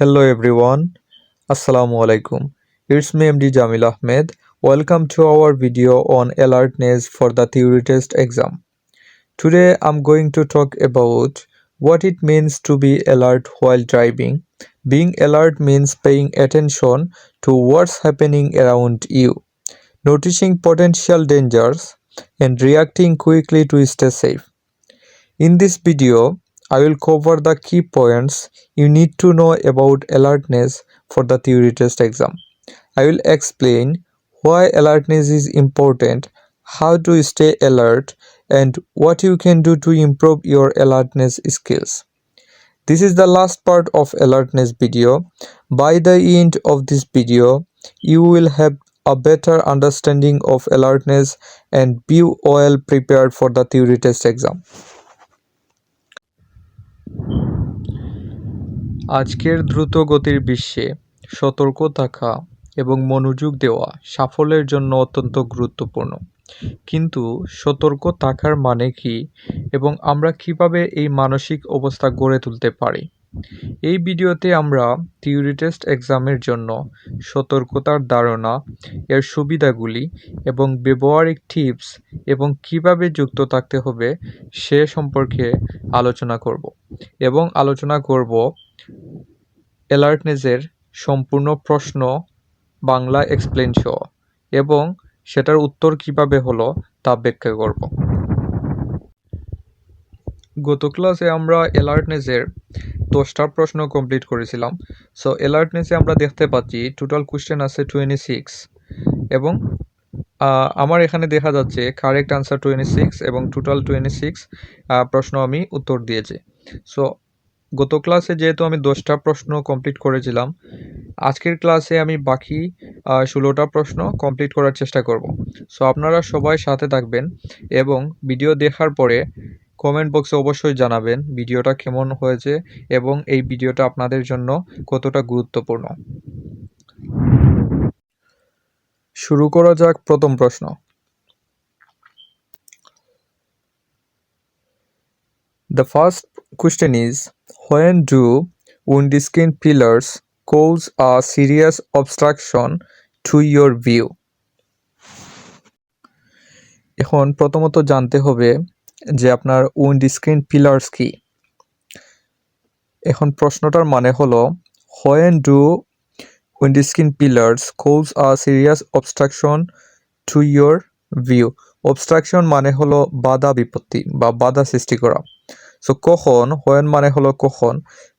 Hello everyone, Assalamu alaikum. It's me MD Jamil Ahmed. Welcome to our video on alertness for the theory test exam. Today I'm going to talk about what it means to be alert while driving. Being alert means paying attention to what's happening around you, noticing potential dangers, and reacting quickly to stay safe. In this video, I will cover the key points you need to know about alertness for the theory test exam. I will explain why alertness is important, how to stay alert, and what you can do to improve your alertness skills. This is the last part of alertness video. By the end of this video, you will have a better understanding of alertness and be well prepared for the theory test exam. আজকের দ্রুতগতির বিশ্বে সতর্ক থাকা এবং মনোযোগ দেওয়া সাফল্যের জন্য অত্যন্ত গুরুত্বপূর্ণ। কিন্তু সতর্ক থাকার মানে কি এবং আমরা কিভাবে এই মানসিক অবস্থা গড়ে তুলতে পারি? এই ভিডিওতে আমরা থিওরি টেস্ট এক্সামের জন্য সতর্কতার ধারণা, এর সুবিধাগুলি এবং ব্যবহারিক টিপস এবং কিভাবে যুক্ত থাকতে হবে সে সম্পর্কে আলোচনা করব এবং আলোচনা করব অ্যালার্টনেসের সম্পূর্ণ প্রশ্ন বাংলা এক্সপ্লেন সহ এবং সেটার উত্তর কিভাবে হলো তা ব্যাখ্যা করব। গত ক্লাসে আমরা অ্যালার্টনেসের 10টা প্রশ্ন কমপ্লিট করেছিলাম। সো অ্যালার্টনেসে আমরা দেখতে পাচ্ছি টোটাল কোশ্চেন আছে 26 এবং আমার এখানে দেখা যাচ্ছে কারেক্ট আনসার 26 এবং টোটাল 26 প্রশ্ন আমি উত্তর দিয়েছি। সো গত ক্লাসে যেহেতু আমি 10টা প্রশ্ন কমপ্লিট করেছিলাম, আজকের ক্লাসে আমি বাকি 16টা প্রশ্ন কমপ্লিট করার চেষ্টা করব। সো আপনারা সবাই সাথে থাকবেন এবং ভিডিও দেখার পরে কমেন্ট বক্সে অবশ্যই জানাবেন ভিডিওটা কেমন হয়েছে এবং এই ভিডিওটা আপনাদের জন্য কতটা গুরুত্বপূর্ণ। শুরু করা যাক প্রথম প্রশ্ন। The first question is, when do windscreen pillars cause a serious obstruction to your view? এখন প্রথমত জানতে হবে যে আপনার উইন্ডস্ক্রিন পিলার্স কি। এখন প্রশ্নটার মানে হলো, when do windscreen pillars cause a serious obstruction to your view? obstruction মানে হলো বাধা বিপত্তি বা বাধা সৃষ্টি করা। সো কখন, when মানে হলো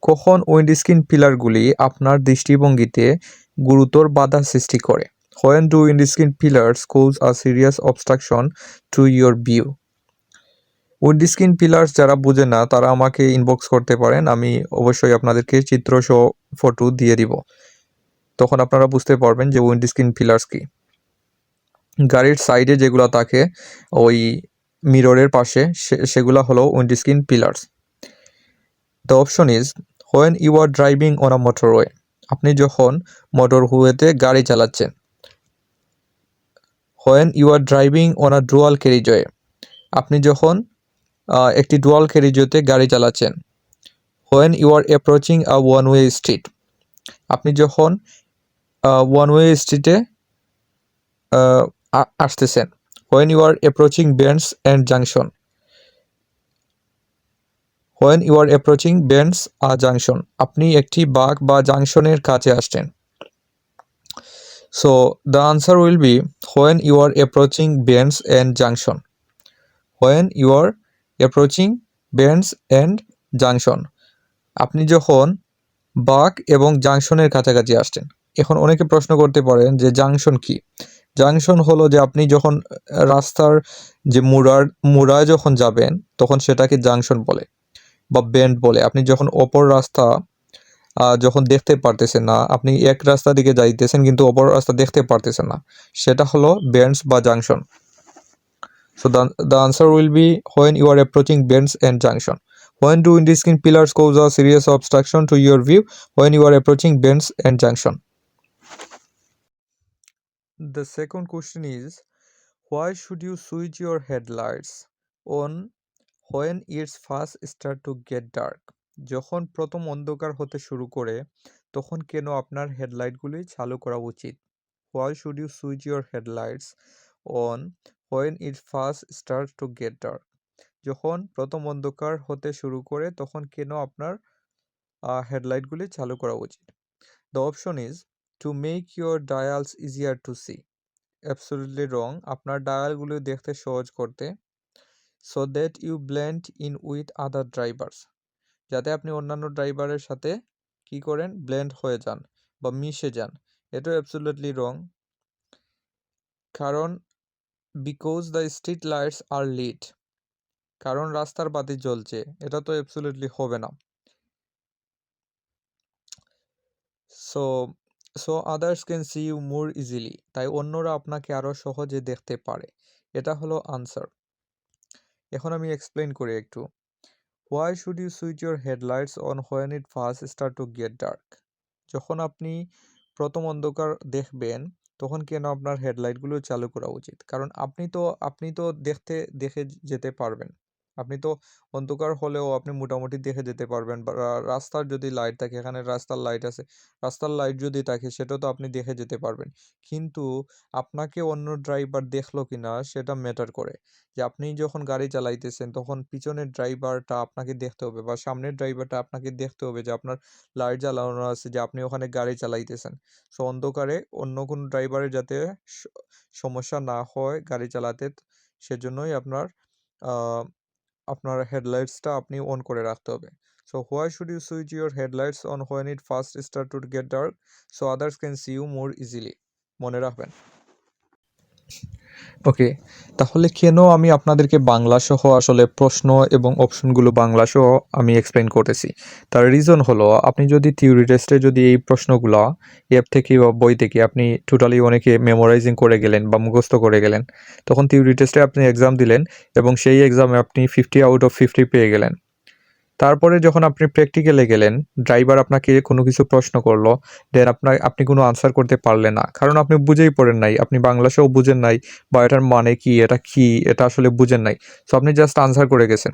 কখন উইন্ডস্ক্রিন পিলারগুলি আপনার দৃষ্টিভঙ্গিতে গুরুতর বাধা সৃষ্টি করে। when do windscreen pillars cause a serious obstruction to your view? Windscreen pillars যারা বুঝে না তারা আমাকে ইনবক্স করতে পারেন, আমি অবশ্যই আপনাদেরকে চিত্র সহ ফটো দিয়ে দিব, তখন আপনারা বুঝতে পারবেন যে উইন্ডস্ক্রিন পিলার্স কি। গাড়ির সাইডে যেগুলো থাকে ওই মিররের পাশে সেগুলো হলো windscreen pillars. The option is, when you are driving on a motorway, আপনি যখন মোটরওয়েতে গাড়ি চালাচ্ছেন। when you are driving on a dual carriageway, আপনি যখন একটি ডুয়াল ক্যারিজওয়েতে গাড়ি চালাচ্ছেন। when you are approaching a one-way street, আপনি যখন ওয়ান-ওয়ে স্ট্রিটে আসতেছেন। when you are approaching bends and junction, when you are approaching bends a junction, আপনি একটি বাঁক বা জাংশনের কাছে আসছেন। So the answer will be when you are approaching bends and junction. when you are approaching bends and junction, আপনি যখন বাঁক এবং জাংশনের কাছাকাছি আসছেন। এখন অনেকে প্রশ্ন করতে পারেন যে জাংশন কি। জাংশন হলো যে আপনি যখন রাস্তার যে মুড়ায় যখন যাবেন তখন সেটাকে জাংশন বলে বা বেন্ড বলে। আপনি যখন অপর রাস্তা যখন দেখতে পারতেছেন না, আপনি এক রাস্তা দিকে যাইতেছেন কিন্তু অপর রাস্তা দেখতে পারতেছেন না, সেটা হলো বেন্ডস বা junction. So the answer will be when you are approaching bends and junction. When do windscreen pillars cause a serious obstruction to your view? When you are approaching bends and junction. The second question is, why should you switch your headlights on when it's first start to get dark? যখন প্রথম অন্ধকার হতে শুরু করে তখন কেন আপনার হেডলাইটগুলি চালু করা উচিত? Why should you switch your headlights on when it first starts to get dark? যখন প্রথম অন্ধকার হতে শুরু করে তখন কেন আপনার হেডলাইটগুলি চালু করা উচিত? The option is to make your dials easier to see. Absolutely wrong. আপনার ডায়ালগুলো দেখতে সহজ করতে। So that you blend in with other drivers. যাতে আপনি অন্যান্য ড্রাইভারের সাথে কি করেন, ব্লেন্ড হয়ে যান বা মিশে যান। এটা অ্যাবসলিউটলি রং। কারণ because the street lights are lit, কারণ রাস্তার বাতি জ্বলছে, এটা তো অ্যাবসলিউটলি হবে না। So so others can see you more easily, তাই অন্যরা আপনাকে আরও সহজে দেখতে পারে। এটা হলো আনসার। এখন আমি এক্সপ্লেন করি একটু। Why should you switch your headlights on when it first start to get dark? যখন আপনি প্রথম অন্ধকার দেখবেন তখন কেন আপনার হেডলাইটগুলো চালু করা উচিত? কারণ আপনি তো দেখে যেতে পারবেন। আপনি তো অন্ধকার হলেও আপনি মোটামুটি দেখে যেতে পারবেন। বা রাস্তার যদি লাইট থাকে, এখানে রাস্তার লাইট আছে, রাস্তার লাইট যদি থাকে সেটা তো আপনি দেখে যেতে পারবেন। কিন্তু আপনাকে অন্য ড্রাইভার দেখলো কিনা সেটা ম্যাটার করে। যে আপনি যখন গাড়ি চালাইতেছেন তখন পিছনের ড্রাইভারটা আপনাকে দেখতে হবে বা সামনের ড্রাইভারটা আপনাকে দেখতে হবে যে আপনার লাইট জ্বালানো আছে, যে আপনি ওখানে গাড়ি চালাইতেছেন। সো অন্ধকারে অন্য কোনো ড্রাইভারের যাতে সমস্যা না হয় গাড়ি চালাতে, সেজন্যই আপনার হেডলাইটসটা আপনি অন করে রাখতে হবে। So why should you switch your headlights on when it first start to get dark so others can see you more easily. মনে রাখবেন। ওকে, তাহলে কেন আমি আপনাদেরকে বাংলা সহ আসলে প্রশ্ন এবং অপশনগুলো বাংলা সহ আমি এক্সপ্লেন করতেছি? তার রিজন হলো, আপনি যদি থিওরি টেস্টে যদি এই প্রশ্নগুলো অ্যাপ থেকে বা বই থেকে আপনি টোটালি অনেকে মেমোরাইজিং করে গেলেন বা মুখস্থ করে গেলেন, তখন থিওরি টেস্টে আপনি এক্সাম দিলেন এবং সেই এক্সামে আপনি 50 আউট অফ 50 পেয়ে গেলেন। তারপরে যখন আপনি প্র্যাকটিক্যালে গেলেন, ড্রাইভার আপনাকে কোনো কিছু প্রশ্ন করলো, দেন আপনি কোনো আনসার করতে পারলেন না, কারণ আপনি বুঝেই পড়েন নাই, আপনি বাংলা সহ বুঝেন নাই বা এটার মানে কি, এটা আসলে বুঝেন নাই। সো আপনি জাস্ট আনসার করে গেছেন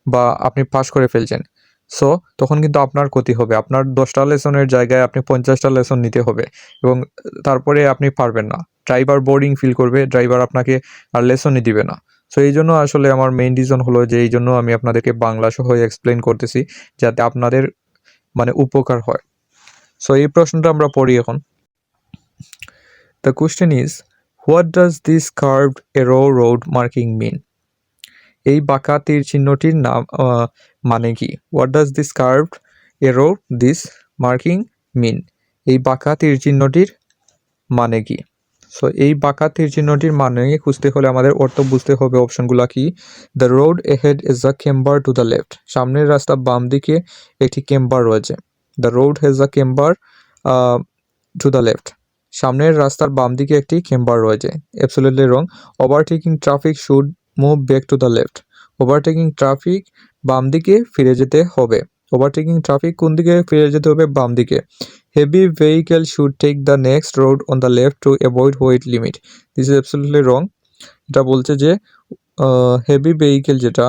বা আপনি পাস করে ফেলছেন। সো তখন কিন্তু আপনার ক্ষতি হবে। আপনার 10টা লেসনের জায়গায় আপনি 50টা লেসন নিতে হবে এবং তারপরে আপনি পারবেন না। ড্রাইভার বোরিং ফিল করবে, ড্রাইভার আপনাকে আর লেসনই দিবে না। সো এই জন্য আসলে আমার মেইন রিজন হলো যে এই জন্য আমি আপনাদেরকে বাংলা সহ এক্সপ্লেন করতেছি, যাতে আপনাদের মানে উপকার হয়। সো এই প্রশ্নটা আমরা পড়ি এখন। The question is, what does this curved arrow road marking mean? এই বাঁকা তীর চিহ্নটির নাম মানে কি? What does this curved arrow this marking mean? এই বাঁকা তীর চিহ্নটির মানে কি? সো এই বাঁকা তীর চিহ্নটির মানে খুঁজতে হলে আমাদের অর্থ বুঝতে হবে। অপশনগুলো কি? The road ahead is a camber to the left, সামনের রাস্তা বাম দিকে একটি কেম্বার রয়েছে। The road has a camber to the left, সামনের রাস্তার বাম দিকে একটি কেম্বার রয়েছে। Absolutely wrong. Overtaking traffic should move back to the left, overtaking traffic বাম দিকে ফিরে যেতে হবে। ওভারটেকিং ট্রাফিক কোন দিকে ফিরে যেতে হবে? বাম দিকে। Heavy vehicle should take the next road on the left to avoid weight limit, this is absolutely wrong. এটা বলছে যে হেভি ভেহিকেল যেটা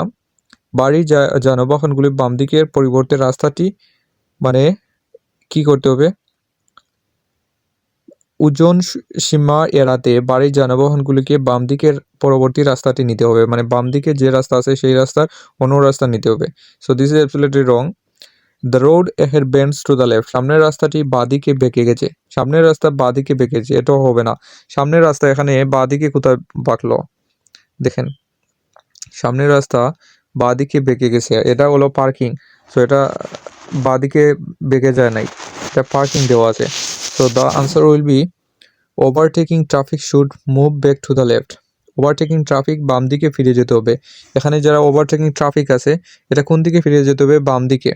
ভারী যানবাহনগুলি বাম দিকের পরিবর্তে রাস্তাটি মানে কি করতে হবে? ওজন সীমা এড়াতে ভারী যানবাহনগুলিকে বাম দিকের পরবর্তী রাস্তাটি নিতে হবে, মানে বাম দিকে যে রাস্তা আছে সেই রাস্তার অন্য রাস্তা নিতে হবে। So this is absolutely wrong. The road ahead bends to the left, সামনের রাস্তাটি বাঁদিকে বেঁকে গেছে। সামনের রাস্তা বাঁদিকে বেঁকেছে, এটাও হবে না। সামনের রাস্তা এখানে বাঁদিকে কোথায় বাঁকলো? দেখেন, সামনের রাস্তা বাঁদিকে বেঁকে গেছে, এটা হলো পার্কিং। সো এটা বাঁদিকে বেঁকে যায় নাই, এটা পার্কিং দেওয়া আছে। So the answer will B overtaking traffic should move back to the left, overtaking traffic বাম দিকে ফিরে যেতে হবে। এখানে যারা ওভারটেকিং ট্রাফিক আছে এটা কোন দিকে ফিরে যেতে হবে? বাম দিকে।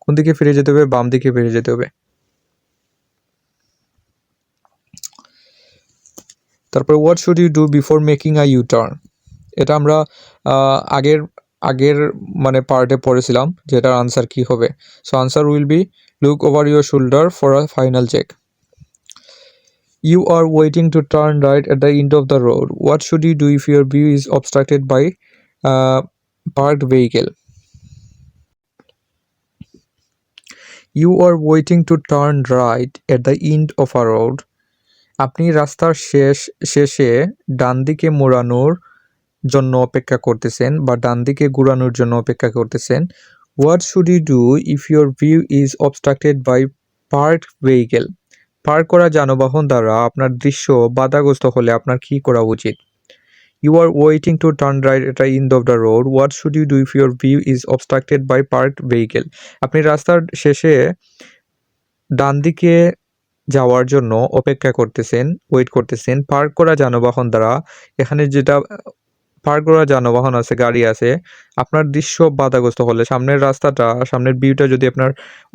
কোন দিকে ফিরে যেতে হবে? বাম দিকে ফিরে যেতে হবে। তারপর what should you do before making a U turn, এটা আমরা আগের আগের মানে পার্টে পড়েছিলাম যে এটার আনসার কি হবে। So answer will be look over your shoulder for a final check. You are waiting to turn right at the end of the road. What should you do if your view is obstructed by a parked vehicle? You are waiting to turn right at the end of a road. আপনি রাস্তার শেষে ডান দিকে মোড়ানোর জন্য অপেক্ষা করতেছেন বা ডান দিকে ঘোরানোর জন্য অপেক্ষা করতেছেন। What should you do if your view is obstructed by parked vehicle? Park করা যানবাহন দ্বারা আপনার দৃশ্য বাধাগ্রস্ত হলে আপনার কী করা উচিত? You are waiting to turn right at the end of the road. What should you do if your view is obstructed by parked vehicle? আপনি রাস্তার শেষে ডান দিকে যাওয়ার জন্য অপেক্ষা করতেছেন, ওয়েট করতেছেন পার্ক করা যানবাহন দ্বারা। এখানে যেটা পার্ক করা যানবাহন আছে, গাড়ি আছে, আপনার দৃশ্য বাধাগ্রস্ত হলে, সামনের ভিউটা যদি আপনার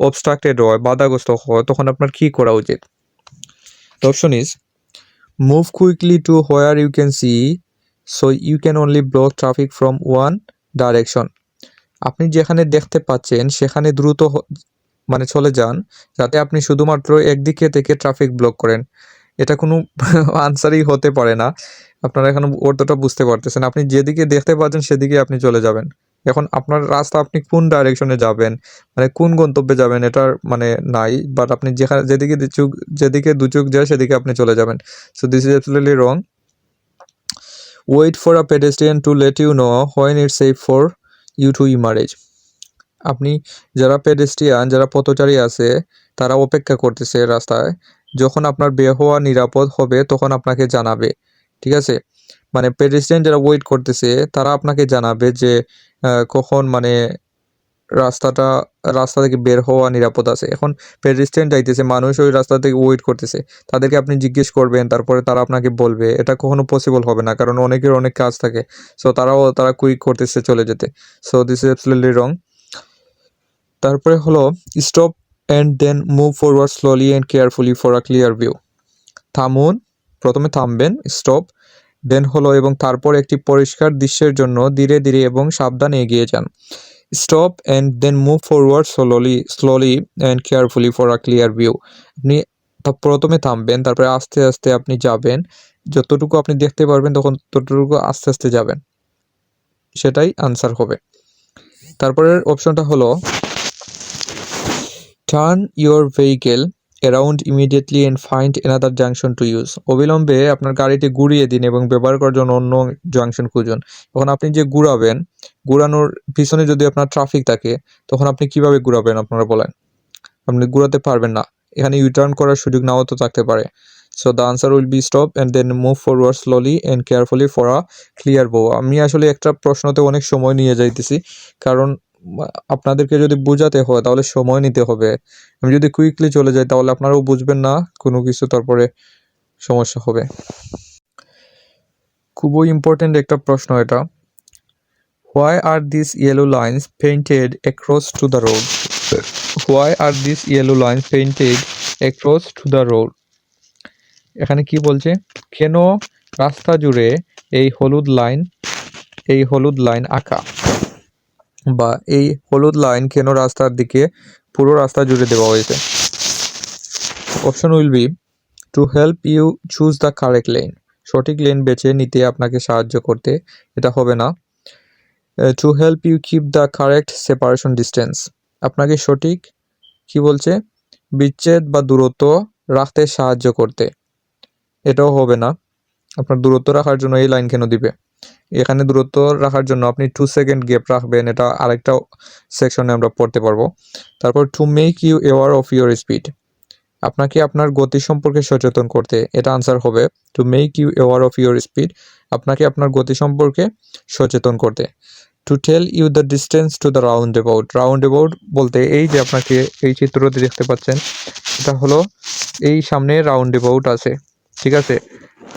অবস্ট্রাক্টেড হয়, বাধাগ্রস্ত হয়, তখন আপনার কী করা উচিত? The option is move quickly to where you can see so you can only block traffic from one direction. আপনি যেখানে দেখতে পাচ্ছেন সেখানে দ্রুত মানে চলে যান, যাতে আপনি শুধুমাত্র একদিকে থেকে ট্রাফিক ব্লক করেন। এটা কোনো আনসারই হতে পারে না। আপনারা এখন অর্থটা বুঝতে পারতেছেন। আপনি যেদিকে দেখতে পাচ্ছেন সেদিকে আপনি চলে যাবেন। এখন আপনার রাস্তা, আপনি কোন ডাইরেকশনে যাবেন, মানে কোন গন্তব্যে যাবেন, এটার মানে নাই। বাট আপনি যেদিকে দু চোখ যায় সেদিকে আপনি চলে যাবেন। So this is absolutely wrong. Wait for a pedestrian to let you know when it's safe for you to emerge. আপনি যারা পথচারী আছে, তারা অপেক্ষা করতেছে রাস্তায়। যখন আপনার বের হওয়া নিরাপদ হবে তখন আপনাকে জানাবে, ঠিক আছে? মানে পেডেস্ট্রিয়ান যারা ওয়েট করতেছে তারা আপনাকে জানাবে যে কখন মানে রাস্তা থেকে বের হওয়া নিরাপদ আছে। এখন পেডেস্ট্রিয়ান যাইতেছে, মানুষ ওই রাস্তা থেকে ওয়েট করতেছে, তাদেরকে আপনি জিজ্ঞেস করবেন, তারপরে তারা আপনাকে বলবে। এটা কখনো পসিবল হবে না, কারণ অনেকের অনেক কাজ থাকে। সো তারা কুইক করতেছে চলে যেতে। So this is absolutely wrong. তারপরে হলো stop and then move forward slowly and carefully for a clear view. থামুন, প্রথমে থামবেন, স্টপ, দেন হলো এবং তারপর একটি পরিষ্কার দৃশ্যের জন্য ধীরে ধীরে এবং সাবধানে এগিয়ে যান। Stop and then move forward slowly and carefully for a clear view. আপনি প্রথমে থামবেন, তারপরে আস্তে আস্তে আপনি যাবেন, যতটুকু আপনি দেখতে পারবেন ততটুকু আস্তে আস্তে যাবেন, সেটাই আনসার হবে। তারপরের অপশনটা হলো turn your vehicle around immediately and find another junction to use. অবিলম্বে আপনার গাড়িটি ঘুরিয়ে দিন এবং ব্যবহার করার জন্য অন্য জাংশন খুঁজুন। এখন আপনি যে ঘুরানোর পিছনে যদি আপনার ট্রাফিক থাকে, তখন আপনি কিভাবে ঘুরাবেন আপনারা বলেন? আপনি ঘুরাতে পারবেন না, এখানে ইউটার্ন করার সুযোগ নাও তো থাকতে পারে। So the answer will be stop and then move forward slowly and carefully for a clear view. আমি আসলে একটা প্রশ্নতে অনেক সময় নিয়ে যাইতেছি, কারণ আপনাদেরকে যদি বোঝাতে হয় তাহলে সময় নিতে হবে। আমি যদি কুইকলি চলে যাই তাহলে আপনারাও বুঝবেন না কোনো কিছু, তারপরে সমস্যা হবে। খুবই ইম্পর্টেন্ট একটা প্রশ্ন এটা। Why are this yellow lines painted across to the road? Why are this yellow lines painted across to the road? এখানে কি বলছে? কেন রাস্তা জুড়ে এই হলুদ লাইন আঁকা, বা এই হলুদ লাইন কেন রাস্তার দিকে পুরো রাস্তা জুড়ে দেওয়া হয়েছে? Option will be to help you choose the correct lane. সঠিক লেন বেছে নিতে আপনাকে সাহায্য করতে, এটা হবে না। To help you keep the correct separation distance, আপনাকে সঠিক কি বলছে বিচ্ছেদ বা দূরত্ব রাখতে সাহায্য করতে, এটাও হবে না। আপনার দূরত্ব রাখার জন্য এই লাইন কেন দিবে? এখানে দূরত্ব রাখার জন্য আপনি 2 সেকেন্ড গ্যাপ রাখবেন, এটা আরেকটা সেকশনে আমরা পড়তে পারবো। তারপর to make you aware of your speed, আপনাকে আপনার গতি সম্পর্কে সচেতন করতে, এটা আনসার হবে। To make you aware of your speed, আপনাকে আপনার গতি সম্পর্কে সচেতন করতে। To tell you the distance to the roundabout বলতে এই যে আপনাকে এই চিত্রটি দেখতে পাচ্ছেন, এটা হলো এই সামনে রাউন্ড অ্যাবাউট আছে, ঠিক আছে,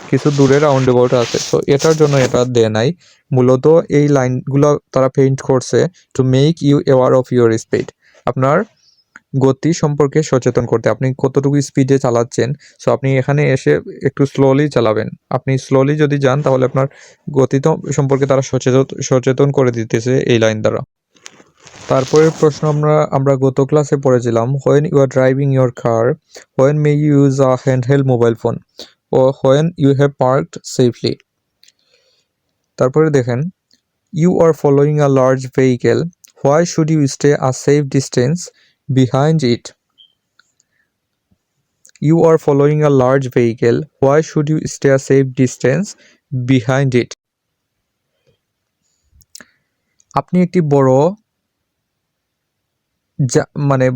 কিছু দূরে রাউন্ড অ্যাবাউট আছে। তো এটার জন্য এটা দেয় নাই, মূলত এই লাইনগুলো তারা পেইন্ট করছে to make you aware of your speed, আপনার গতি সম্পর্কে সচেতন করতে, আপনি কতটুকু স্পিডে চালাচ্ছেন। সো আপনি এখানে এসে একটু স্লোলি চালাবেন। আপনি স্লোলি যদি যান তাহলে আপনার গতি সম্পর্কে তারা সচেতন করে দিতেছে এই লাইন দ্বারা। তারপরের প্রশ্ন আমরা গত ক্লাসে পড়েছিলাম, when you are driving your car, when may you use a handheld mobile phone, ও when you have parked safely. তারপরে দেখেন, you are following a large vehicle, why should you stay a safe distance behind it. You are following a large vehicle. Why should you stay a safe distance behind it? আপনি একটি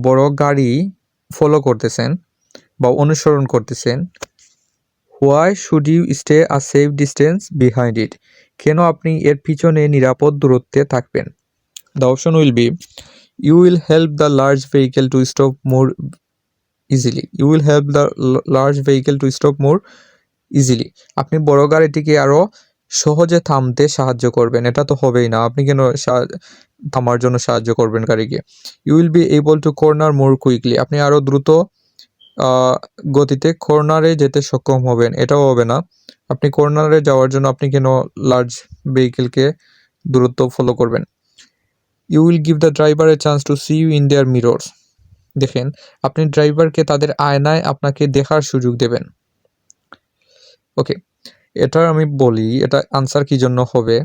বড় গাড়ি follow করতেছেন বা অনুসরণ করতেছেন। Why should you stay a safe distance behind it? কেন আপনি এর পিছনে নিরাপদ দূরত্বে থাকবেন? The option will be, you will help the large vehicle to stop more easily. You will help the large vehicle to stop more easily. আপনি বড় গাড়িটিকে আরো সহজে থামতে সাহায্য করবেন। এটা তো হবেই না। আপনি কেন থামার জন্য সাহায্য করবেন গাড়িকে? You will be able to corner more quickly. আপনি আরো দ্রুত গতিতে কর্নারে যেতে সক্ষম হবেন। এটাও হবে না। আপনি কর্নারে যাওয়ার জন্য আপনি কেন লার্জ ভেহিকেলকে দূরত্ব ফলো করবেন? You will give the driver a chance to see you in their mirrors. দেখেন, আপনি ড্রাইভারকে তাদের আয়নায় আপনাকে দেখার সুযোগ দেবেন। ওকে, এটা আমি বলি, এটা আনসার কি জন্য হবে?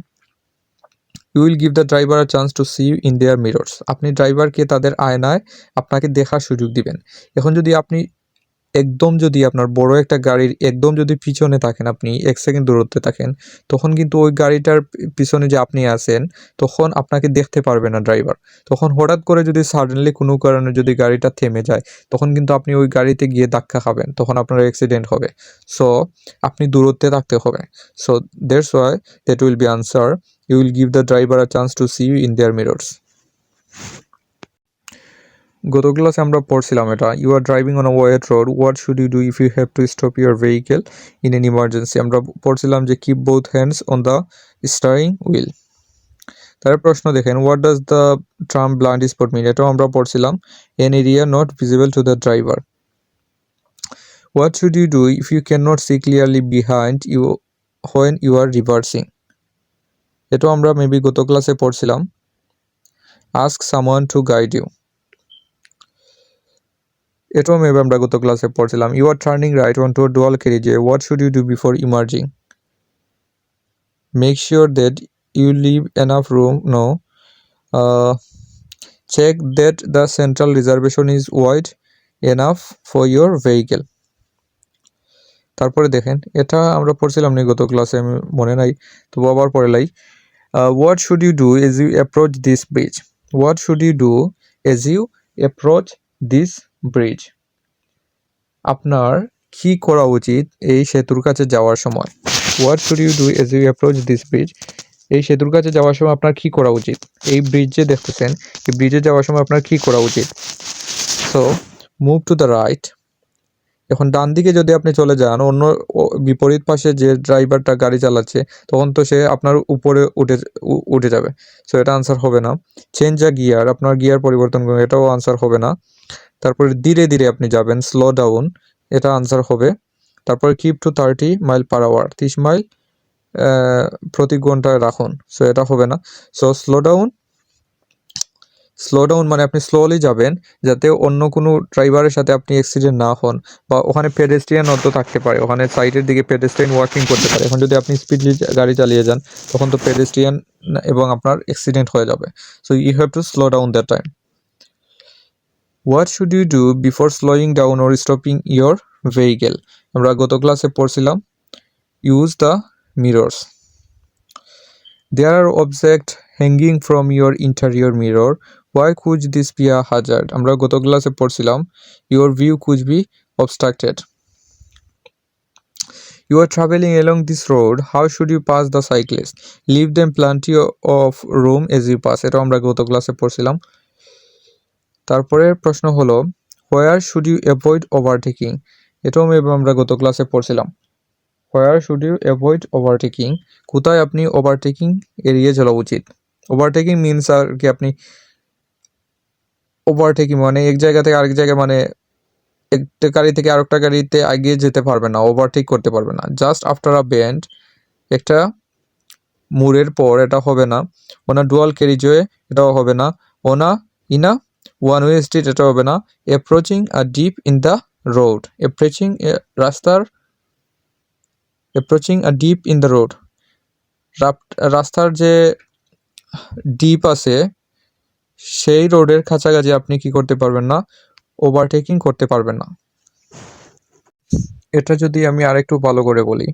You will give the driver a chance to see you in their mirrors. আপনি ড্রাইভারকে তাদের আয়নায় আপনাকে দেখার সুযোগ দিবেন। এখন যদি আপনার বড় একটা গাড়ির একদম যদি পিছনে থাকেন, আপনি 1 সেকেন্ড দূরত্বে থাকেন, তখন কিন্তু ওই গাড়িটার পিছনে যে আপনি আছেন, তখন আপনাকে দেখতে পারবে না ড্রাইভার। তখন হঠাৎ করে যদি সাডেনলি কোনো কারণে যদি গাড়িটা থেমে যায়, তখন কিন্তু আপনি ওই গাড়িতে গিয়ে ধাক্কা খাবেন, তখন আপনার অ্যাক্সিডেন্ট হবে। সো আপনি দূরত্বে থাকতে হবে। So that's why that will be answer, you will give the driver a chance to see you in their mirrors. গত ক্লাসে আমরা পড়ছিলাম এটা, you are driving on a wet road, what should you do if you have to stop your vehicle in an emergency. আমরা পড়ছিলাম যে keep both hands on the steering wheel. তার প্রশ্ন দেখেন, what does the term blind spot mean? এটাও আমরা পড়ছিলাম, an area not visible to the driver. What should you do if you can not see clearly behind you when you R reversing? এটাও আমরা maybe গত ক্লাসে পড়ছিলাম, ask someone to guide you. এটাও maybe আমরা গত ক্লাসে পড়ছিলাম, you are turning right on to a dual carriageway, what should you do before emerging? Make sure that you leave enough room, no. Check that the central reservation is wide enough for your vehicle. তারপরে দেখেন, এটা আমরা পড়ছিলাম না গত ক্লাসে, আমি মনে নাই, তবু আবার পড়ে লাই। What should you do as you approach this bridge? What should you do as you approach this bridge? আপনার কি করা উচিত এই সেতুর কাছে যাওয়ার সময়? What should you do as you approach this bridge? এই সেতুর কাছে যাওয়ার সময় আপনার কি করা উচিত? এই ব্রিজ যে দেখতেছেন, এই ব্রিজে যাওয়ার সময় আপনার কি করা উচিত? So move to the right. এখন ডান দিকে যদি আপনি চলে যান, অন্য বিপরীত পাশে যে ড্রাইভারটা গাড়ি চালাচ্ছে, তখন তো সে আপনার উপরে উঠে যাবে। সো এটা আনসার হবে না। চেঞ্জ আ গিয়ার, আপনার গিয়ার পরিবর্তন করুন, এটাও আনসার হবে না। তারপরে ধীরে ধীরে আপনি যাবেন, স্লো ডাউন, এটা আনসার হবে। তারপরে keep to 30 mile per hour, 30 mile প্রতি ঘন্টায় রাখুন, সো এটা হবে না। সো স্লো ডাউন মানে আপনি স্লোলি যাবেন, যাতে অন্য কোনো ড্রাইভারের সাথে আপনি অ্যাক্সিডেন্ট না হন, বা ওখানে পেডেস্ট্রিয়ান অত থাকতে পারে, ওখানে সাইডের দিকে পেডেস্ট্রিয়ান ওয়াকিং করতে পারে। এখন যদি আপনি স্পিডলি গাড়ি চালিয়ে যান, তখন তো পেডেস্ট্রিয়ান এবং আপনার অ্যাক্সিডেন্ট হয়ে যাবে। So you have to slow down that time. What should you do before slowing down or stopping your vehicle? আমরা গত ক্লাসে পড়ছিলাম, use the mirrors. There are object hanging from your interior mirror, why could this be a hazard? আমরা গত ক্লাসে পড়ছিলাম, your view could be obstructed. You are traveling along this road, how should you pass the cyclist? Leave them plenty of room as you pass. এটা আমরা গত ক্লাসে পড়ছিলাম। তারপরের প্রশ্ন হলো, where should you avoid overtaking? এটাও আমরা গত ক্লাসে পড়ছিলাম, where should you avoid overtaking? কোথায় আপনি ওভারটেকিং এড়িয়ে চলা উচিত? ওভারটেকিং মিনস আর কি, আপনি ওভারটেকিং মানে এক জায়গা থেকে আরেক জায়গায়, মানে একটা গাড়ি থেকে আরেকটা গাড়িতে এগিয়ে যেতে পারবে না, ওভারটেক করতে পারবে না। জাস্ট আফটার আ বেন্ড, একটা মোড়ের পর, এটা হবে না। ওনা ডুয়াল ক্যারিজওয়ে, এটাও হবে না। ওনা ইনা ওয়ান ওয়ে স্ট্রিট, এটা হবে না। Approaching a dip in the road, approaching a dip in the road, রাস্তার যে ডিপ আছে সেই রোডের কাছাকাছি আপনি কি করতে পারবেন না, ওভারটেকিং করতে পারবেন না। এটা যদি আমি আরেকটু ভালো করে বলি,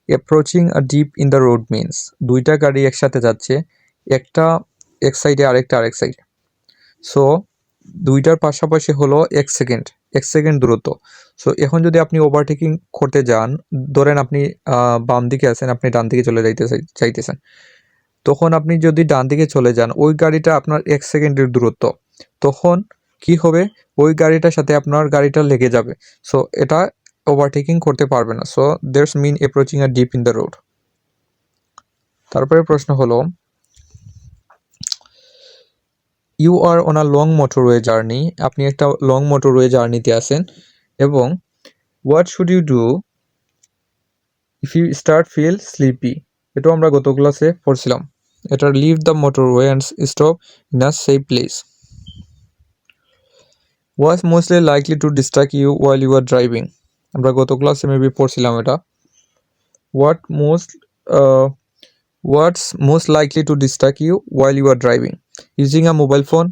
approaching a dip in the road means দুইটা গাড়ি একসাথে যাচ্ছে, একটা এক সাইডে আরেকটা আরেক সাইডে। সো দুইটার পাশাপাশি হলো 1 সেকেন্ড দূরত্ব। সো এখন যদি আপনি ওভারটেকিং করতে যান, ধরেন আপনি বাম দিকে আছেন, আপনি ডান দিকে চলে চাইতেছেন, তখন আপনি যদি ডান দিকে চলে যান, ওই গাড়িটা আপনার 1 সেকেন্ডের দূরত্ব, তখন কি হবে, ওই গাড়িটার সাথে আপনার গাড়িটা লেগে যাবে। সো এটা ওভারটেকিং করতে পারবে না। So that's mean approaching a dip in the road. তারপরে প্রশ্ন হলো, you are on a long motorway journey, আপনি একটা লং মোটরওয়ে জার্নিতে আছেন, এবং what should you do if you start feel sleepy, এটাও আমরা গত ক্লাসে পড়ছিলাম। এটা leave the motorway and stop in a safe place. What's mostly likely to distract you while you are driving, আমরা গত ক্লাসে মেবি পড়ছিলাম এটা। হোয়াটস most likely to distract you while you are driving, using a mobile phone,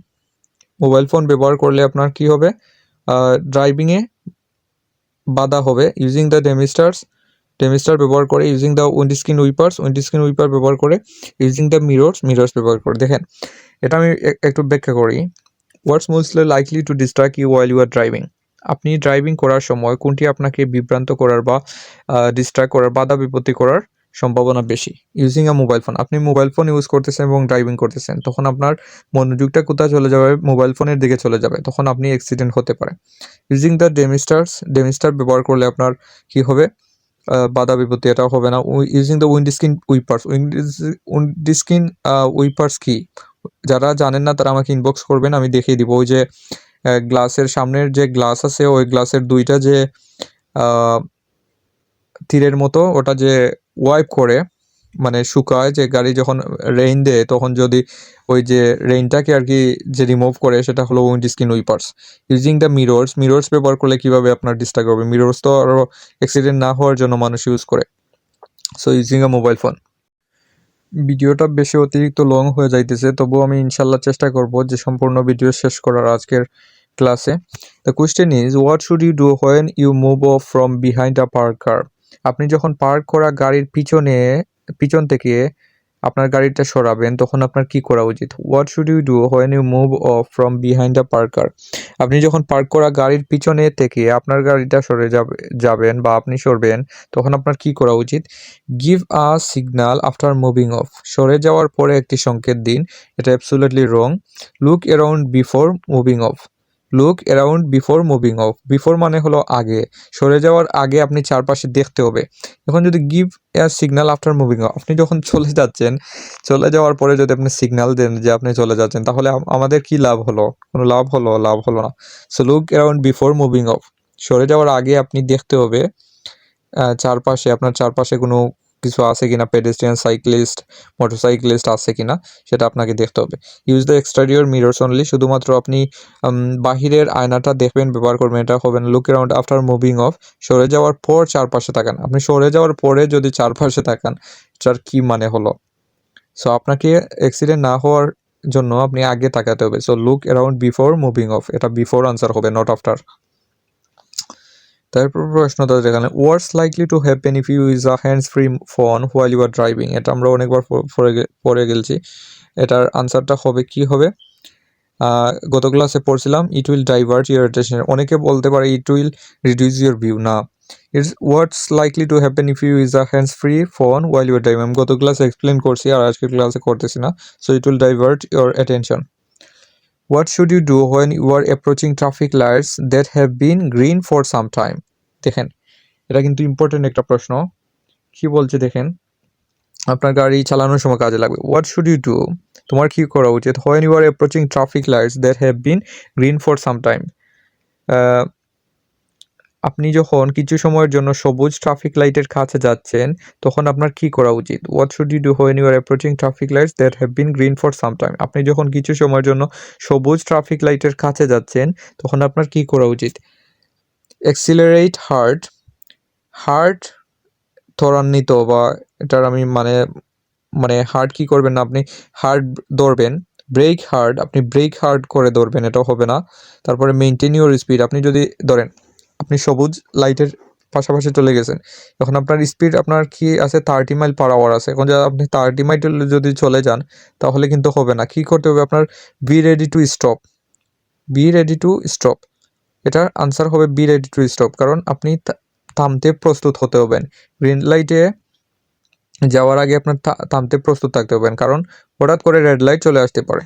mobile phone ব্যবহার করলে আপনার কি হবে, ড্রাইভিংয়ে বাধা হবে। ইউজিং দ্য ডেমিস্টার ব্যবহার করে, ইউজিং দ্য উইন্ডস্ক্রিন উইপার ব্যবহার করে, ইউজিং দ্য মিরর্স ব্যবহার করে। দেখেন, এটা আমি একটু ব্যাখ্যা করি। What's mostly likely to distract you while you are driving, আপনি ড্রাইভিং করার সময় কোনটি আপনাকে বিভ্রান্ত করার বা ডিস্ট্রাক্ট করার, বাধা বিপত্তি করার সম্ভাবনা বেশি। ইউজিং আ মোবাইল ফোন, আপনি মোবাইল ফোন ইউজ করতেছেন এবং ড্রাইভিং করতেছেন, তখন আপনার মনোযোগটা কোথায় চলে যাবে, মোবাইল ফোনের দিকে চলে যাবে, তখন আপনি অ্যাক্সিডেন্ট হতে পারে। ইউজিং দ্য ডেমিস্টার ব্যবহার করলে আপনার কি হবে, বাধা বিপত্তি এটাও হবে না। ইউজিং দ্য উইন্ডস্ক্রিন উইপার্স কি, যারা জানেন না তারা আমাকে ইনবক্স করবেন, আমি দেখিয়ে দিব। ওই যে গ্লাসের সামনের যে গ্লাস আছে, ওই গ্লাসের দুইটা যে তীরের মতো, ওটা যে ওয়াইপ করে, মানে শুকায়, যে গাড়ি যখন রেইন দেয় তখন যদি ওই যে রেইনটাকে আর কি যে রিমুভ করে, সেটা হলো উইন্ডস্ক্রিন উইপার্স। ইউজিং দ্য মিরর্স ব্যবহার করলে কিভাবে আপনার ডিস্ট্রাক্ট হবে, মিরর্স তো আরও অ্যাক্সিডেন্ট না হওয়ার জন্য মানুষ ইউজ করে। So using a mobile phone. ভিডিওটা বেশি অতিরিক্ত লং হয়ে যাইতেছে, তবুও আমি ইনশাল্লাহ চেষ্টা করব যে সম্পূর্ণ ভিডিও শেষ করার আজকের ক্লাসে। The question is, what should you do when you move off from behind a park car, আপনি যখন পার্ক করা গাড়ির পিছন থেকে আপনার গাড়িটা সরাবেন, তখন আপনার কি করা উচিত। What should you do when you move off from behind a park car, আপনি যখন পার্ক করা গাড়ির পিছনে থেকে আপনার গাড়িটা সরে যাবেন বা আপনি সরবেন, তখন আপনার কি করা উচিত। Give a signal after moving of, সরে যাওয়ার পরে একটি সংকেত দিন, এটা absolutely wrong. Look around before moving of, before মানে হলো আগে, সরে যাওয়ার আগে আপনি চারপাশে দেখতে হবে। এখন যদি give a signal after moving of, আপনি যখন চলে যাওয়ার পরে যদি আপনি সিগনাল দেন যে আপনি চলে যাচ্ছেন, তাহলে আমাদের কি লাভ হলো, কোনো লাভ হলো না। So look around before moving of, সরে যাওয়ার আগে আপনি দেখতে হবে আপনার চারপাশে কোনো কিছু আছে কিনা, পেডেস্ট্রিয়ান, সাইক্লিস্ট, মোটরসাইক্লিস্ট আছে কিনা, সেটা আপনাকে দেখতে হবে। Use the exterior mirrors only, শুধুমাত্র আপনি বাহিরের আয়নাটা দেখবেন, ব্যবহার করবেন, এটা হবে না। Look around after moving of, সরে যাওয়ার পর চারপাশে তাকান, আপনি সরে যাওয়ার পরে যদি চারপাশে তাকান, এটার কি মানে হলো। সো আপনাকে অ্যাক্সিডেন্ট না হওয়ার জন্য আপনি আগে তাকাতে হবে। So look around before moving off, এটা বিফোর আনসার হবে, নট আফটার। তারপর প্রশ্নটা যেখানে, what's likely to happen if you use a hands free phone while you are driving, এটা আমরা অনেকবার পড়ে গেছি। এটার আনসারটা হবে কি হবে, গত ক্লাসে পড়ছিলাম, it will divert your attention, অনেকে বলতে পারে it will reduce your view, না, it's what's likely to happen if you use a hands free phone while you are driving, আমি গত ক্লাসে এক্সপ্লেন করছি আর আজকের ক্লাসে করতেছি না। So it will divert your attention. What should you do when you are approaching traffic lights that have been green for some time? দেখেন, এটা কিন্তু ইম্পর্টেন্ট একটা প্রশ্ন। কি বলছে দেখেন, আপনার গাড়ি চালানোর সময় কাজে লাগবে। What should you do, তোমার কি করা উচিত, when you are approaching traffic lights that have been green for some time, আপনি যখন কিছু সময়ের জন্য সবুজ ট্রাফিক লাইটের কাছে যাচ্ছেন, তখন আপনার কি করা উচিত। What should you do when you are approaching traffic lights that have been green for some time, আপনি যখন কিছু সময়ের জন্য সবুজ ট্রাফিক লাইটের কাছে যাচ্ছেন, তখন আপনার কি করা উচিত। অ্যাক্সিলারেট হার্ট ত্বরান্বিত, বা এটার আমি মানে হার্ট কি করবেন না, আপনি হার্ট ধরবেন, ব্রেক হার্ড, আপনি ব্রেক হার্ড করে ধরবেন, এটাও হবে না। তারপরে মেইনটেইন ইউর স্পিড, আপনি যদি ধরেন আপনি সবুজ লাইটের পাশাপাশি চলে গেছেন, এখন আপনার স্পিড আপনার কি আছে 30 মাইল পার আওয়ার আছে, এখন যদি আপনি 30 মাইল যদি চলে যান তাহলে কিন্তু হবে না। কি করতে হবে আপনার? Be ready to stop, be ready to stop, এটার আনসার হবে বি রেডি টু স্টপ, কারণ আপনি থামতে প্রস্তুত হতে হবেন। গ্রিন লাইটে যাওয়ার আগে আপনার থামতে প্রস্তুত থাকতে হবেন, কারণ হঠাৎ করে রেড লাইট চলে আসতে পারে।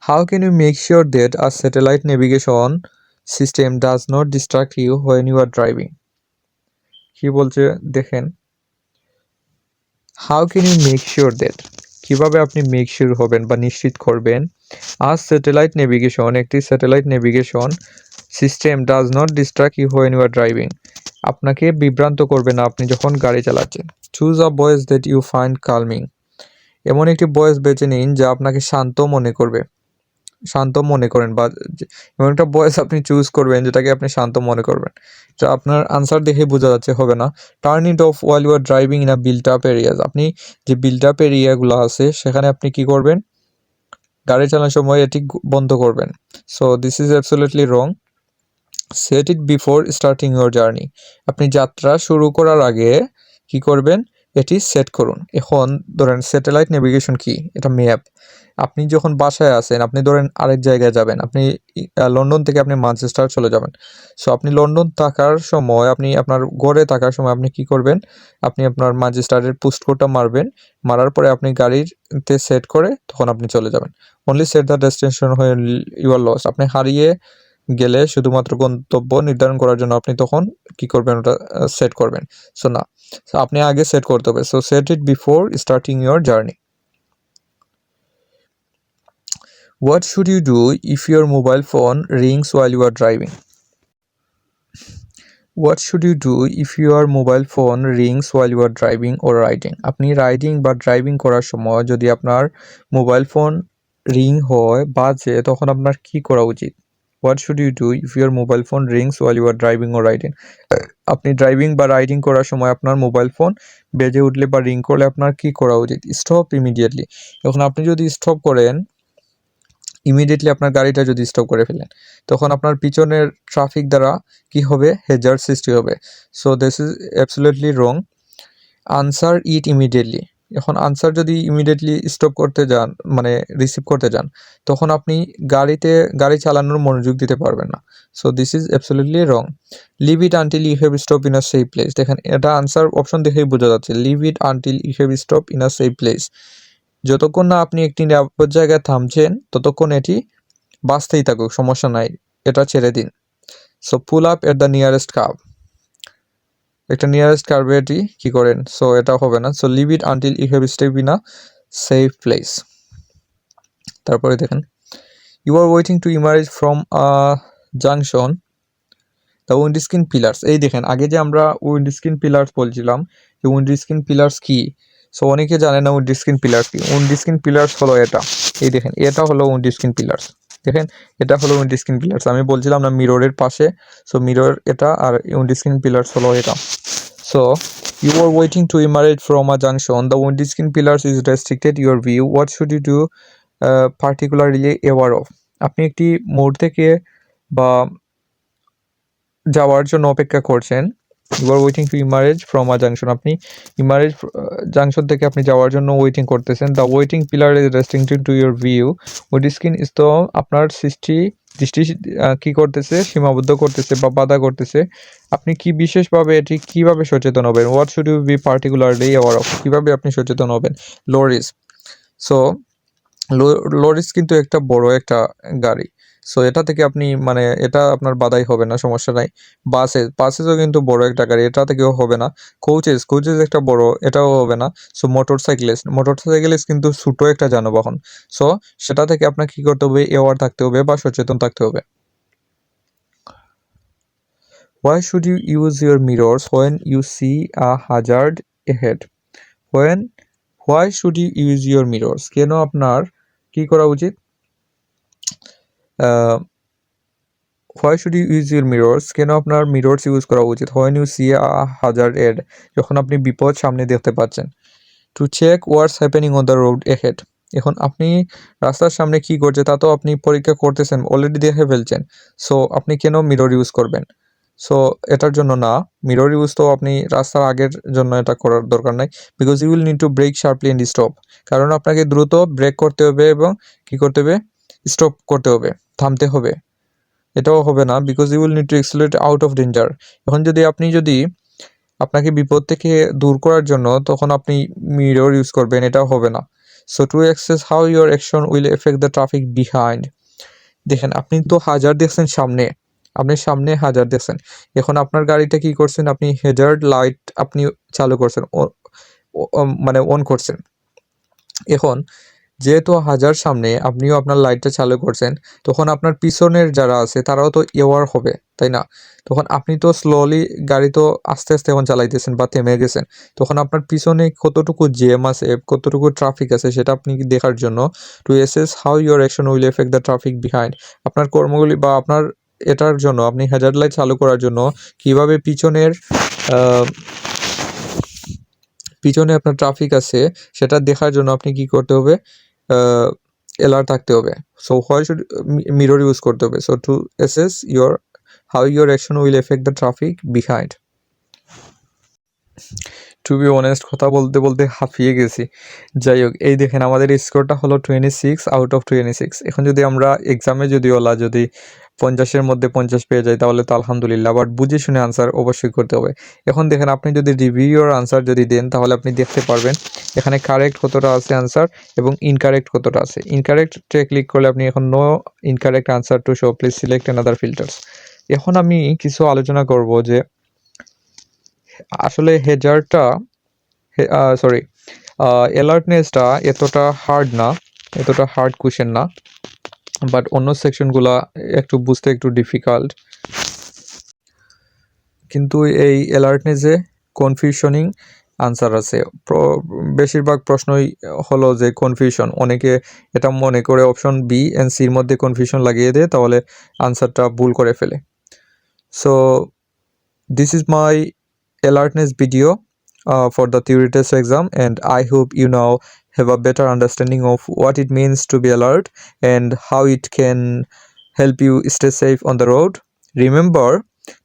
How can you make sure that a satellite navigation system does not distract you when you are driving? কি বলছে দেখেন, how can you make sure that, কীভাবে আপনি মেক শিওর হবেন বা নিশ্চিত করবেন, আজ স্যাটেলাইট নেভিগেশন, একটি satellite navigation system does not distract you when you are driving, আপনাকে বিভ্রান্ত করবে না আপনি যখন গাড়ি চালাচ্ছেন। Choose a voice that you find calming, এমন একটি ভয়েস বেছে নিন যা আপনাকে শান্ত মনে করবে, শান্ত মনে করেন, বা এমন একটা ভয়েস আপনি চুজ করবেন যেটাকে আপনি শান্ত মনে করবেন। তো আপনার আনসার দেখে বোঝা যাচ্ছে হবে না। Turn it off while you are driving in a built up areas, আপনি যে বিল্ট আপ এরিয়াগুলো আছে সেখানে আপনি কি করবেন? গাড়ি চালানোর সময় এটি বন্ধ করবেন। So this is absolutely wrong. Set it before starting your journey, আপনি যাত্রা শুরু করার আগে কি করবেন? এটি সেট করুন। এখন ধরেন স্যাটেলাইট নেভিগেশন কি? এটা ম্যাপ। আপনি যখন বাসায় আছেন, আপনি ধরেন আরেক জায়গায় যাবেন, আপনি লন্ডন থেকে আপনি ম্যানচেস্টার চলে যাবেন। সো আপনি লন্ডন থাকার সময়, আপনি আপনার ঘরে থাকার সময় আপনি কি করবেন? আপনি আপনার ম্যানচেস্টারের পোস্টকোডটা মারবেন, মারার পরে আপনি গাড়িতে সেট করে তখন আপনি চলে যাবেন। Only set the destination when you are lost, আপনি হারিয়ে গেলে শুধুমাত্র গন্তব্য নির্ধারণ করার জন্য আপনি তখন কি করবেন? ওটা সেট করবেন। সো না, আপনি আগে সেট করতে হবে। So set it before starting your journey. What should you do if your mobile phone rings while you are driving? What should you do if your mobile phone rings while you are driving or riding? আপনি riding বা driving করার সময় যদি আপনার mobile phone ring হয়, বাজে, তখন আপনার কি করা উচিত? What should you do if your mobile phone rings while you are driving or riding? আপনি ড্রাইভিং বা রাইডিং করার সময় আপনার মোবাইল ফোন বেজে উঠলে বা রিং করলে আপনার কি করা উচিত? Stop immediately. এখন আপনি যদি স্টপ করেন, ইমিডিয়েটলি আপনার গাড়িটা যদি স্টপ করে ফেলেন, তখন আপনার পিছনের ট্রাফিক দ্বারা কি হবে? হেজার্ড সৃষ্টি হবে। So this is absolutely wrong. Answer it immediately, এখন আনসার যদি ইমিডিয়েটলি স্টপ করতে যান, মানে রিসিভ করতে যান, তখন আপনি গাড়ি চালানোর মনোযোগ দিতে পারবেন না। So this is absolutely wrong. Leave it until you have stop in a safe place, দেখেন এটা আনসার অপশন দেখেই বোঝা যাচ্ছে। Leave it until you have stop in a safe place, যতক্ষণ না আপনি একটি নিরাপদ জায়গায় থামছেন ততক্ষণ এটি বাঁচতেই থাকুক, সমস্যা নাই, এটা ছেড়ে দিন। So pull up at the nearest kerb, একটা নিয়ারেস্ট কার্ভে এটি কী করেন? সো এটা হবে না। So leave it until you have step in a safe place. তারপরে দেখেন, you are waiting to emerge from a junction, the windscreen pillars, এই দেখেন আগে যে আমরা উইন্ডস্ক্রিন পিলার্স বলছিলাম, যে উইন্ডস্ক্রিন পিলার্স কি? সো অনেকে জানে না উইন্ডস্ক্রিন পিলার্স কি। উইন্ডস্ক্রিন পিলার্স হলো এটা, এই দেখেন এটা হলো উইন্ডস্ক্রিন পিলার্স, দেখেন এটা হলো উইন্ডস্ক্রিন পিলার্স। আমি বলছিলাম না মিররের পাশে, সো মিরর এটা, আর উইন্ডস্ক্রিন পিলার্স হলো এটা। So you are waiting to emerge from a junction, the windscreen pillars is restricted your view, what should you do particularly aware of, আপনি একটি মোড় থেকে বা যাওয়ার জন্য অপেক্ষা করছেন। You are waiting to emerge from a junction, আপনি ইমারেজ জাংশন থেকে আপনি যাওয়ার জন্য ওয়েটিং করতেছেন। The waiting pillar is restricted to your view, windscreen is তো আপনার দৃষ্টি কী করতেছে? সীমাবদ্ধ করতেছে বা বাধা করতেছে। আপনি কি বিশেষভাবে এটি কীভাবে সচেতন হবেন? What should you be particularly aware of, কীভাবে আপনি সচেতন হবেন? Low risk, so low risk কিন্তু একটা বড় একটা গাড়ি, সো এটা থেকে আপনি মানে এটা আপনার বাধাই হবে না, সমস্যা নাই। বাসেসও কিন্তু বড় একটা গাড়ি, এটা থেকেও হবে না। কোচেস একটা বড়, এটাও হবে না। সো মোটরসাইকেলিস কিন্তু ছোটো একটা যানবাহন, সো সেটা থেকে আপনার কী করতে হবে? অ্যাওয়ার থাকতে হবে বা সচেতন থাকতে হবে। Why should you use your mirrors when you see a hazard ahead? Why should you use your mirrors? কেন আপনার কি করা উচিত? Why should you use your mirrors, কেন আপনার মিরর্স ইউজ করা উচিত? When you see a hazard ahead, যখন আপনি বিপদ সামনে দেখতে পাচ্ছেন। To check what's happening on the road ahead. এখন আপনি রাস্তার সামনে কি ঘটছে তা তো আপনি পরীক্ষা করতেছেন, অলরেডি দেখে ফেলছেন। সো আপনি কেন মিরর ইউজ করবেন? সো এটার জন্য না, মিরর ইউজ তো আপনি রাস্তার আগের জন্য এটা করার দরকার নাই, because you will need to brake sharply and stop. কারণ আপনাকে দ্রুত ব্রেক করতে হবে এবং কি করতে হবে, স্টপ করতে হবে, থামতে হবে। এটাও হবে না, because you will need to accelerate out of danger. এখন যদি আপনাকে বিপদ থেকে দূর করার জন্য তখন আপনি মিরর ইউজ করবেন, এটাও হবে না। So to access how your action will affect the traffic behind. দেখেন আপনি তো হাজার দেখছেন সামনে, আপনি সামনে হাজার দেখছেন। এখন আপনার গাড়িটা কি করছেন, আপনি হ্যাজার্ড লাইট আপনি চালু করছেন, মানে অন করছেন। এখন যেহেতু হাজার সামনে, আপনিও আপনার লাইটটা চালু করছেন, তখন আপনার পিছনের যারা আছে তারাও তো অ্যাওয়ার হবে, তাই না? তখন আপনি তো স্লোলি গাড়ি তো আস্তে আস্তে এখন চালাইতেছেন বা থেমে গেছেন, তখন আপনার পিছনে কতটুকু জ্যাম আছে, কতটুকু ট্রাফিক আছে সেটা আপনি দেখার জন্য to assess how your action will affect the traffic behind, আপনার কর্মগুলি বা আপনার এটার জন্য আপনি হ্যাজার্ড লাইট চালু করার জন্য কিভাবে পিছনে আপনার ট্রাফিক আছে সেটা দেখার জন্য আপনি কি করতে হবে, অ্যালার্ট থাকতে হবে। So why should mirror use করতে হবে। So to assess how your action will affect the traffic behind. To be honest, কথা বলতে বলতে হাঁপিয়ে গেছি। যাই হোক, এই দেখেন আমাদের স্কোরটা হলো 26 আউট অফ 26। এখন যদি আমরা এক্সামে যদি 50-এর মধ্যে 50 পেয়ে যাই তাহলে তো আলহামদুলিল্লাহ, বাট বুঝে শুনে আনসার অবশ্যই করতে হবে। এখন দেখেন আপনি যদি রিভিউর আনসার যদি দেন তাহলে আপনি দেখতে পারবেন এখানে কারেক্ট কতটা আছে আনসার এবং ইনকারেক্ট কতটা আছে। ইনকারেক্টে ক্লিক করলে আপনি এখন no incorrect answer to show, please select another filters. এখন আমি কিছু আলোচনা করব যে আসলে অ্যালার্টনেসটা এতটা হার্ড কোয়েশ্চেন না, বাট অন্য সেকশনগুলা একটু বুঝতে একটু ডিফিকাল্ট। কিন্তু এই অ্যালার্টনেসে কনফিউশনিং আনসার আছে। বেশিরভাগ প্রশ্নই হলো যে কনফিউশন, অনেকে এটা মনে করে অপশন বি অ্যান্ড সির মধ্যে কনফিউশন লাগিয়ে দেয়, তাহলে আনসারটা ভুল করে ফেলে। So this is my alertness video for the theory test exam, and I hope you now have a better understanding of what it means to be alert and how it can help you stay safe on the road. Remember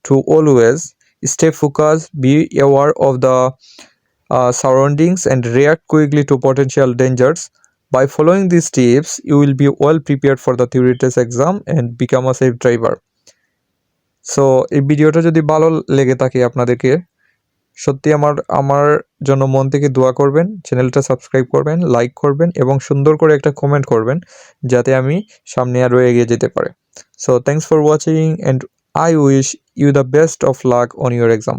to always stay focused, be aware of the surroundings and react quickly to potential dangers. By following these tips, you will be well prepared for the theory test exam and become a safe driver. So এই ভিডিওটা যদি ভালো লেগে থাকে আপনাদেরকে, সত্যি আমার জন্য মন থেকে দোয়া করবেন, চ্যানেলটা সাবস্ক্রাইব করবেন, লাইক করবেন এবং সুন্দর করে একটা কমেন্ট করবেন যাতে আমি সামনে আরও এগিয়ে যেতে পারে। So thanks for watching and I wish you the best of luck on your exam.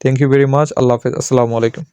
Thank you very much. আল্লাহ হাফেজ। আসসালামু আলাইকুম।